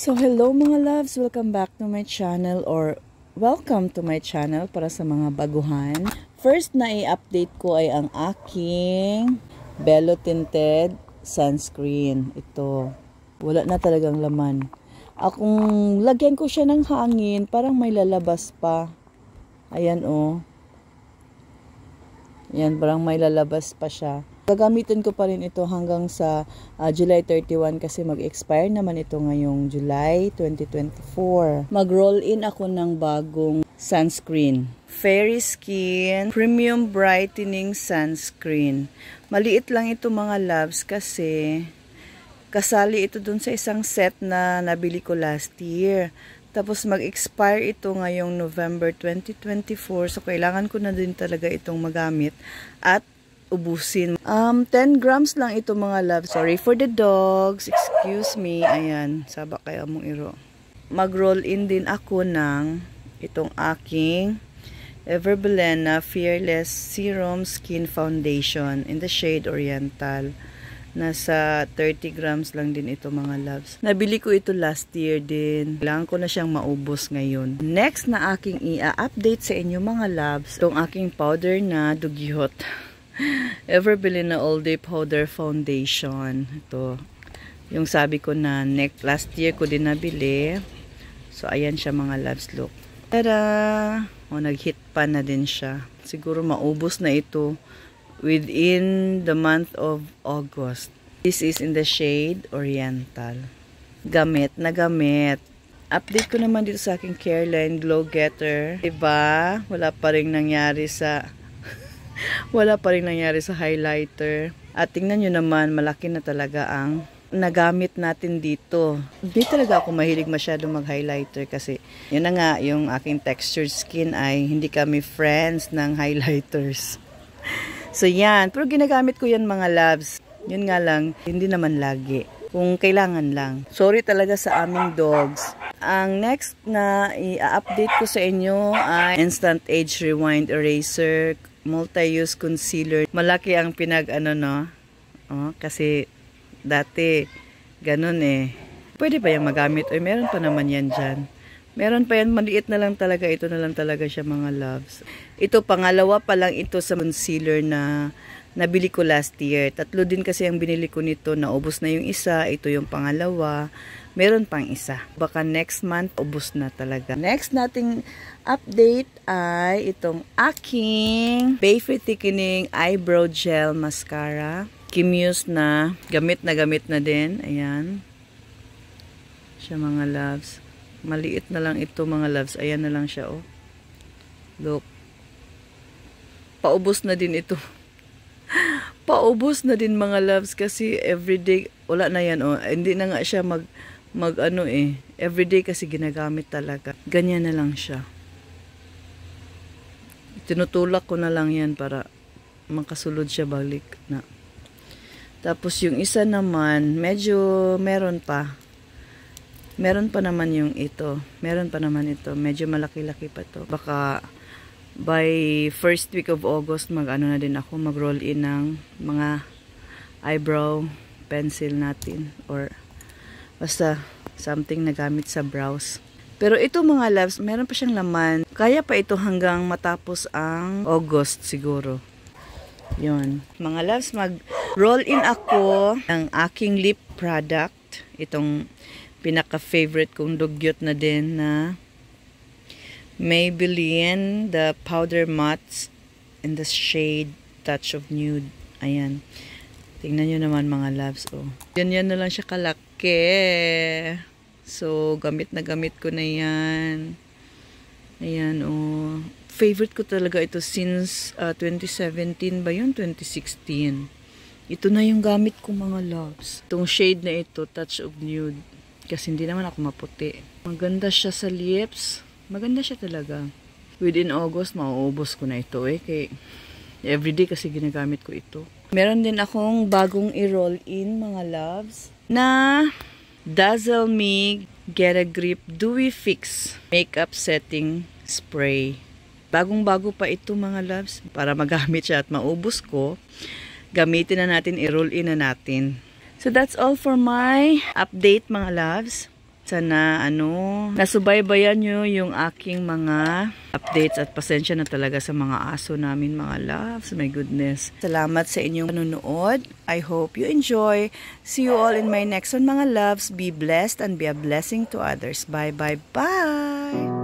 So hello mga loves, welcome back to my channel or welcome to my channel para sa mga baguhan. First na i-update ko ay ang aking Bello Tinted sunscreen. Ito, wala na talagang laman. Akong lagyan ko siya ng hangin, parang may lalabas pa. Ayan oh. Yan, parang may lalabas pa siya. Gagamitin ko pa rin ito hanggang sa July 31 kasi mag-expire naman ito ngayong July 2024. Mag-roll in ako ng bagong sunscreen. Fairy Skin Premium Brightening Sunscreen. Maliit lang ito mga loves kasi kasali ito dun sa isang set na nabili ko last year. Tapos mag-expire ito ngayong November 2024. So kailangan ko na din talaga itong magamit at ubusin. 10 grams lang ito mga love. Sorry for the dogs. Excuse me. Ayan. Saba kaya mong iro. Mag-roll in din ako ng itong aking Everblena Fearless Serum Skin Foundation in the shade Oriental. Nasa 30 grams lang din ito mga loves. Nabili ko ito last year din. Kailangan ko na siyang maubos ngayon. Next na aking i-update sa inyo mga loves. Itong aking powder na dugyot. Everblena All Day Powder Foundation. Ito. Yung sabi ko na last year ko din nabili. So ayan siya mga loves, look. Tada! O nag-hit pa na din siya. Siguro maubos na ito within the month of August. This is in the shade Oriental. Gamit na gamit. Update ko naman dito sa aking Careline Glow Getter. Diba? Wala pa rin nangyari sa highlighter. At tingnan nyo naman, malaki na talaga ang nagamit natin dito. Hindi talaga ako mahilig masyado mag-highlighter kasi yun na nga, yung aking textured skin ay hindi kami friends ng highlighters. So yan, pero ginagamit ko yan mga loves. Yun nga lang, hindi naman lagi. Kung kailangan lang. Sorry talaga sa aming dogs. Ang next na i-update ko sa inyo ay Instant Age Rewind Eraser Multi-Use Concealer. Malaki ang kasi dati ganun eh. Pwede pa yung magamit. Ay, meron pa naman yan dyan. Meron pa yan, maliit na lang talaga. Ito na lang talaga siya mga loves. Ito, pangalawa pa lang ito sa concealer na nabili ko last year. 3 din kasi ang binili ko nito. Naubos na yung isa. Ito yung pangalawa. Meron pang isa. Baka next month, ubos na talaga. Next nating update ay itong aking Baby Thickening Eyebrow Gel Mascara. Kimuse na. Gamit na din. Ayan. Siya mga loves. Maliit na lang ito mga loves. Ayan na lang siya oh. Look. Paubos na din ito. Paubos na din mga loves kasi everyday wala na yan oh. Hindi na nga siya everyday kasi ginagamit talaga. Ganyan na lang siya. Tinutulak ko na lang yan para makasulod siya balik na. Tapos yung isa naman medyo meron pa naman yung ito. Meron pa naman ito. Medyo malaki-laki pa to. Baka by first week of August na din ako mag-roll in ng mga eyebrow pencil natin or basta something na gamit sa brows. Pero ito mga loves, meron pa siyang laman. Kaya pa ito hanggang matapos ang August siguro. Yun. Mga loves, mag-roll in ako ng aking lip product. Itong pinaka-favorite kong dugyot na din na Maybelline, the powder matte in the shade Touch of Nude. Ayan. Tingnan nyo naman mga loves. Oh. Yan na lang siya kalaki. So, gamit ko na yan. Ayan, oh. Favorite ko talaga ito since 2017 ba yun? 2016. Ito na yung gamit ko mga loves. Itong shade na ito, Touch of Nude. Kasi hindi naman ako maputi. Maganda siya sa lips. Maganda siya talaga. Within August, mauubos ko na ito eh. Kaya everyday kasi ginagamit ko ito. Meron din akong bagong i-roll in mga loves na Dazzle Me Get a Grip Dewy Fix Makeup Setting Spray. Bagong-bago pa ito mga loves. Para magamit siya at maubos ko, gamitin na natin, i-roll in na natin. So that's all for my update mga loves. Sana nasubaybayan nyo yung aking mga updates at pasensya na talaga sa mga aso namin, mga loves. My goodness. Salamat sa inyong panunood. I hope you enjoy. See you all in my next one, mga loves. Be blessed and be a blessing to others. Bye, bye, bye!